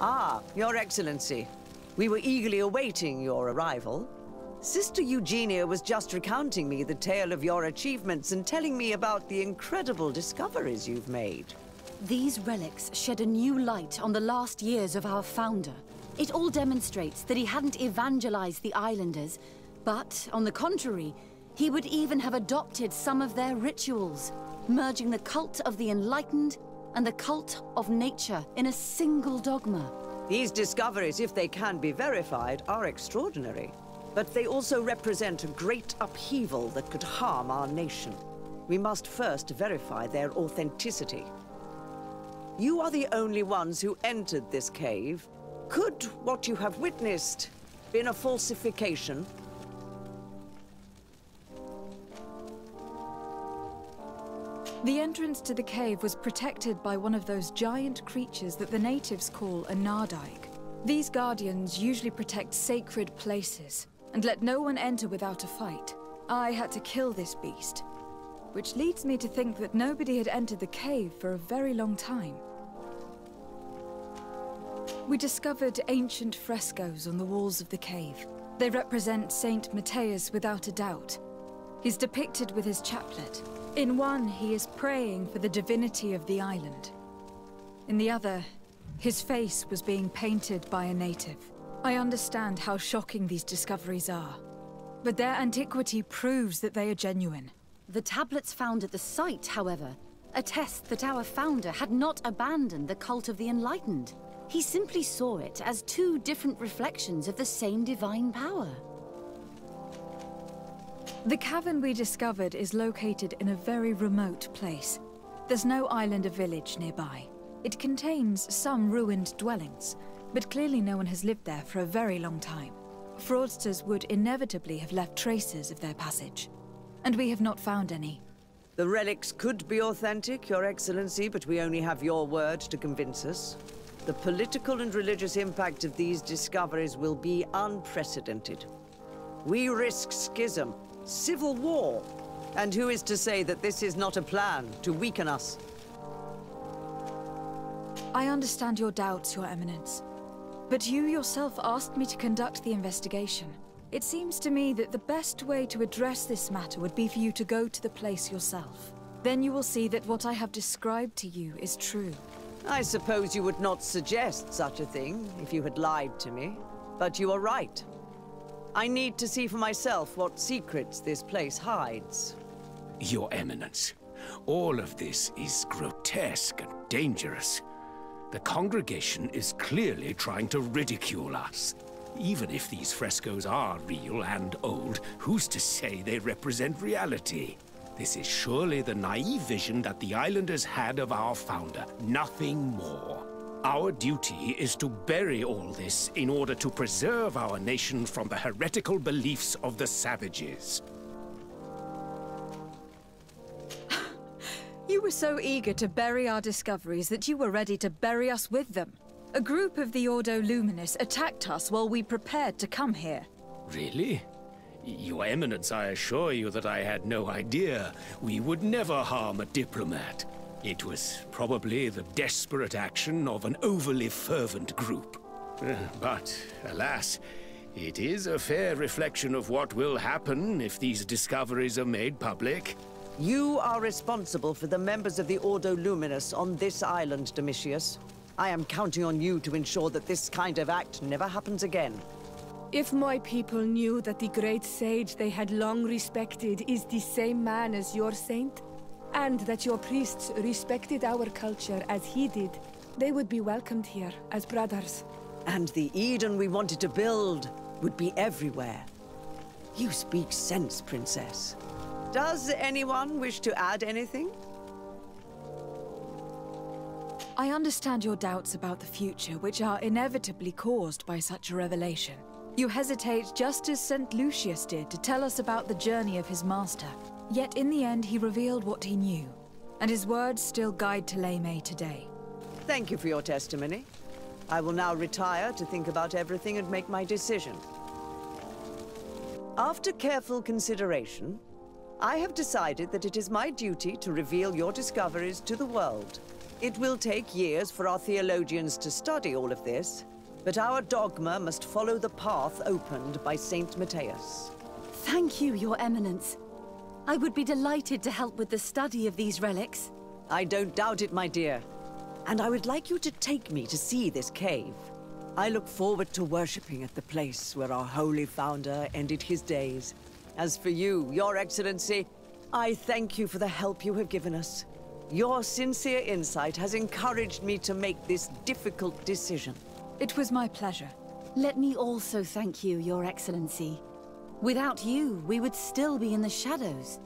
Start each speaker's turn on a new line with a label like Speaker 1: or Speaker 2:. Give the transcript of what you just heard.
Speaker 1: Ah, Your Excellency. We were eagerly awaiting your arrival. Sister Eugenia was just recounting me the tale of your achievements and telling me about the incredible discoveries you've made.
Speaker 2: These relics shed a new light on the last years of our founder. It all demonstrates that he hadn't evangelized the islanders, but, on the contrary, he would even have adopted some of their rituals, merging the cult of the enlightened and the cult of nature in a single dogma.
Speaker 1: These discoveries, if they can be verified, are extraordinary. But they also represent a great upheaval that could harm our nation. We must first verify their authenticity. You are the only ones who entered this cave. Could what you have witnessed been a falsification?
Speaker 3: The entrance to the cave was protected by one of those giant creatures that the natives call a Nardaig. These guardians usually protect sacred places and let no one enter without a fight. I had to kill this beast, which leads me to think that nobody had entered the cave for a very long time. We discovered ancient frescoes on the walls of the cave. They represent Saint Matthias without a doubt. He's depicted with his chaplet. In one, he is praying for the divinity of the island. In the other, his face was being painted by a native. I understand how shocking these discoveries are, but their antiquity proves that they are genuine.
Speaker 2: The tablets found at the site, however, attest that our founder had not abandoned the cult of the enlightened. He simply saw it as two different reflections of the same divine power.
Speaker 3: The cavern we discovered is located in a very remote place. There's no island or village nearby. It contains some ruined dwellings, but clearly no one has lived there for a very long time. Fraudsters would inevitably have left traces of their passage, and we have not found any.
Speaker 1: The relics could be authentic, Your Excellency, but we only have your word to convince us. The political and religious impact of these discoveries will be unprecedented. We risk schism, civil war, and who is to say that this is not a plan to weaken us?
Speaker 3: I understand your doubts, Your Eminence, but you yourself asked me to conduct the investigation. It seems to me that the best way to address this matter would be for you to go to the place yourself. Then you will see that what I have described to you is true.
Speaker 1: I suppose you would not suggest such a thing if you had lied to me, but you are right. I need to see for myself what secrets this place hides.
Speaker 4: Your Eminence, all of this is grotesque and dangerous. The congregation is clearly trying to ridicule us. Even if these frescoes are real and old, who's to say they represent reality? This is surely the naive vision that the islanders had of our founder, nothing more. Our duty is to bury all this in order to preserve our nation from the heretical beliefs of the savages.
Speaker 3: You were so eager to bury our discoveries that you were ready to bury us with them. A group of the Ordo Luminis attacked us while we prepared to come here.
Speaker 4: Really? Your Eminence, I assure you that I had no idea. We would never harm a diplomat. It was probably the desperate action of an overly fervent group. But, alas, it is a fair reflection of what will happen if these discoveries are made public.
Speaker 1: You are responsible for the members of the Ordo Luminis on this island, Domitius. I am counting on you to ensure that this kind of act never happens again.
Speaker 5: If my people knew that the great sage they had long respected is the same man as your saint, and that your priests respected our culture as he did, they would be welcomed here as brothers.
Speaker 1: And the Eden we wanted to build would be everywhere. You speak sense, Princess. Does anyone wish to add anything?
Speaker 3: I understand your doubts about the future, which are inevitably caused by such a revelation. You hesitate just as St. Lucius did to tell us about the journey of his master. Yet in the end, he revealed what he knew, and his words still guide Thélème today.
Speaker 1: Thank you for your testimony. I will now retire to think about everything and make my decision. After careful consideration, I have decided that it is my duty to reveal your discoveries to the world. It will take years for our theologians to study all of this, but our dogma must follow the path opened by Saint Matthias.
Speaker 2: Thank you, Your Eminence. I would be delighted to help with the study of these relics.
Speaker 1: I don't doubt it, my dear. And I would like you to take me to see this cave. I look forward to worshipping at the place where our holy founder ended his days. As for you, Your Excellency, I thank you for the help you have given us. Your sincere insight has encouraged me to make this difficult decision.
Speaker 3: It was my pleasure.
Speaker 2: Let me also thank you, Your Excellency. Without you, we would still be in the shadows.